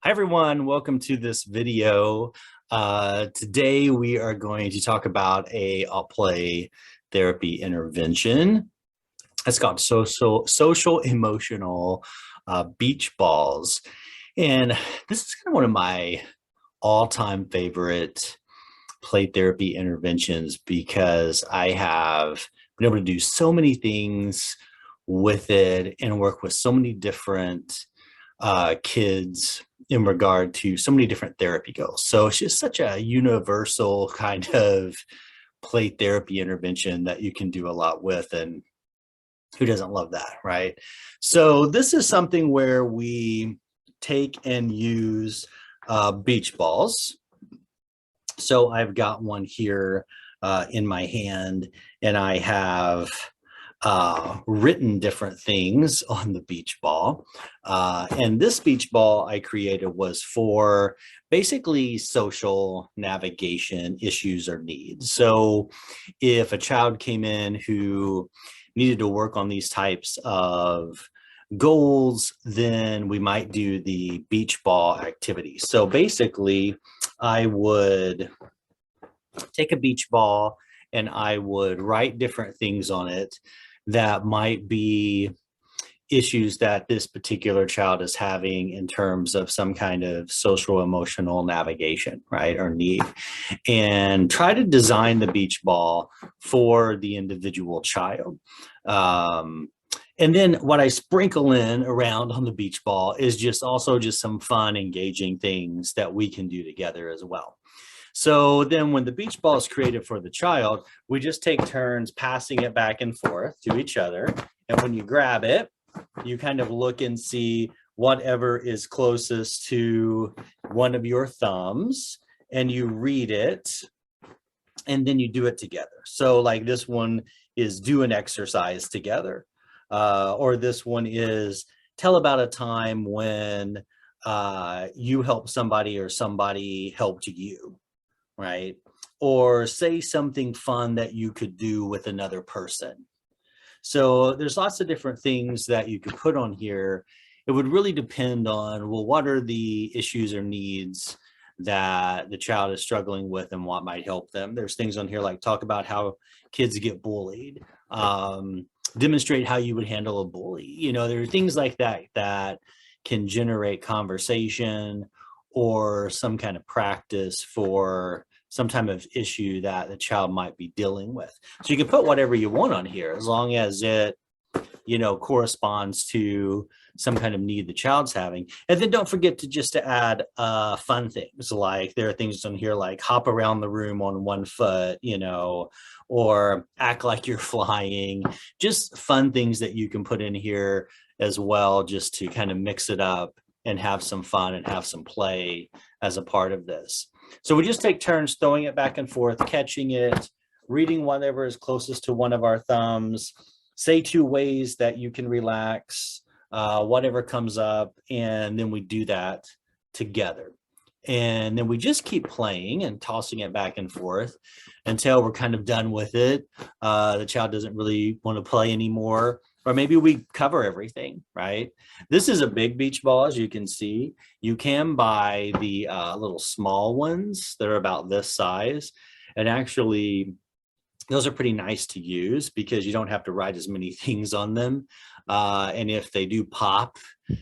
Hi everyone, welcome to this video. Today we are going to talk about a AutPlay therapy intervention. It's called social emotional beach balls. And this is kind of one of my all-time favorite play therapy interventions because I have been able to do so many things with it and work with so many different kids in regard to so many different therapy goals. So it's just such a universal kind of play therapy intervention that you can do a lot with. And who doesn't love that, right? So this is something where we take and use beach balls. So I've got one here in my hand, and I have written different things on the beach ball. And this beach ball I created was for basically social navigation issues or needs. So if a child came in who needed to work on these types of goals, then we might do the beach ball activity. So basically, I would take a beach ball and I would write different things on it that might be issues that this particular child is having in terms of some kind of social emotional navigation, right, or need, and try to design the beach ball for the individual child. And then what I sprinkle in around on the beach ball is just some fun, engaging things that we can do together as well. So then when the beach ball is created for the child, we just take turns passing it back and forth to each other. And when you grab it, you kind of look and see whatever is closest to one of your thumbs, and you read it, and then you do it together. So like this one is do an exercise together, or this one is tell about a time when you helped somebody or somebody helped you, right? Or say something fun that you could do with another person. So there's lots of different things that you could put on here. It would really depend on, well, what are the issues or needs that the child is struggling with and what might help them. There's things on here like talk about how kids get bullied, demonstrate how you would handle a bully. You know, there are things like that that can generate conversation or some kind of practice for some type of issue that the child might be dealing with. So you can put whatever you want on here as long as it, you know, corresponds to some kind of need the child's having. And then don't forget to add fun things. Like there are things on here like hop around the room on one foot, you know, or act like you're flying. Just fun things that you can put in here as well, just to kind of mix it up and have some fun and have some play as a part of this. So we just take turns throwing it back and forth, catching it, reading whatever is closest to one of our thumbs, say 2 ways that you can relax, whatever comes up, and then we do that together. And then we just keep playing and tossing it back and forth until we're kind of done with it. The child doesn't really want to play anymore, or maybe we cover everything, right? This is a big beach ball, as you can see. You can buy the little small ones that are about this size. And actually, those are pretty nice to use because you don't have to write as many things on them. And if they do pop,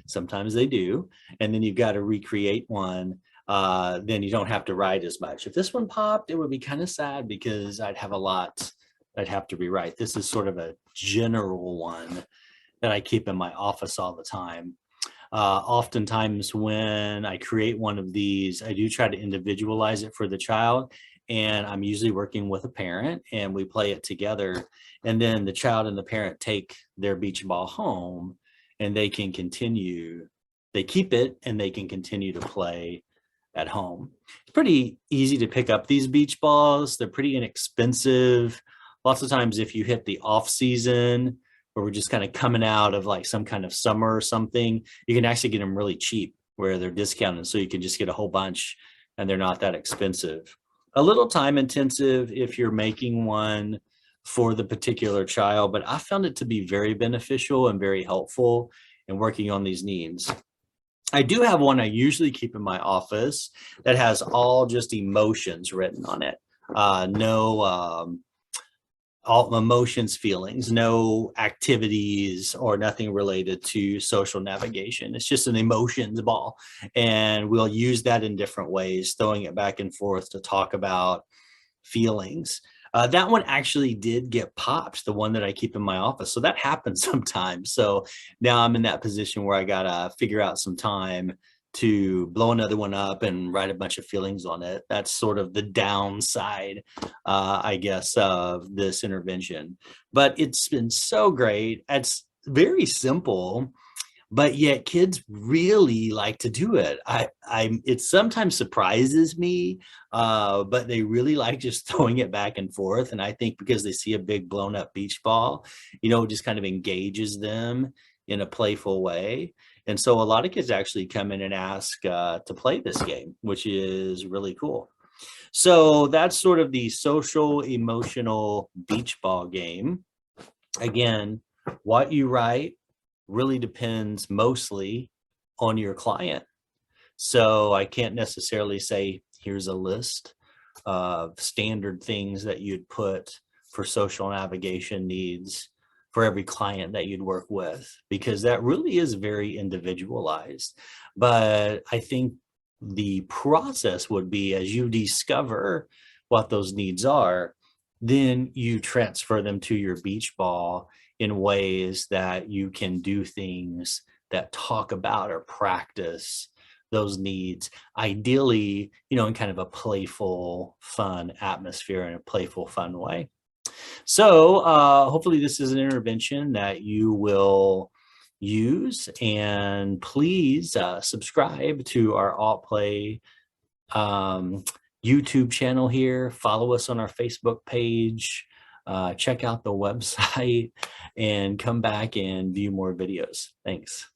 sometimes they do, and then you've got to recreate one, then you don't have to write as much. If this one popped, it would be kind of sad because I'd have a lot I'd have to rewrite. This is sort of a general one that I keep in my office all the time. Oftentimes when I create one of these, I do try to individualize it for the child. And I'm usually working with a parent and we play it together. And then the child and the parent take their beach ball home and they can continue, they keep it and they can continue to play at home. It's pretty easy to pick up these beach balls. They're pretty inexpensive. Lots of times if you hit the off season where we're just kind of coming out of like some kind of summer or something, you can actually get them really cheap where they're discounted. So you can just get a whole bunch and they're not that expensive. A little time intensive if you're making one for the particular child, but I found it to be very beneficial and very helpful in working on these needs. I do have one I usually keep in my office that has all just emotions written on it. No all emotions, feelings, no activities or nothing related to social navigation. It's just an emotions ball. And we'll use that in different ways, throwing it back and forth to talk about feelings. That one actually did get popped, the one that I keep in my office. So that happens sometimes. So now I'm in that position where I got to figure out some time to blow another one up and write a bunch of feelings on it. That's sort of the downside, I guess, of this intervention. But it's been so great. It's very simple, but yet kids really like to do it. It sometimes surprises me, but they really like just throwing it back and forth. And I think because they see a big blown up beach ball, it just kind of engages them in a playful way. And so a lot of kids actually come in and ask to play this game, which is really cool. So that's sort of the social emotional beach ball game. Again, what you write really depends mostly on your client. So I can't necessarily say, here's a list of standard things that you'd put for social navigation needs for every client that you'd work with, because that really is very individualized. But I think the process would be, as you discover what those needs are, then you transfer them to your beach ball in ways that you can do things that talk about or practice those needs, ideally, in kind of a playful, fun atmosphere, in a playful, fun way. So hopefully this is an intervention that you will use, and please subscribe to our AutPlay YouTube channel here. Follow us on our Facebook page. Check out the website and come back and view more videos. Thanks.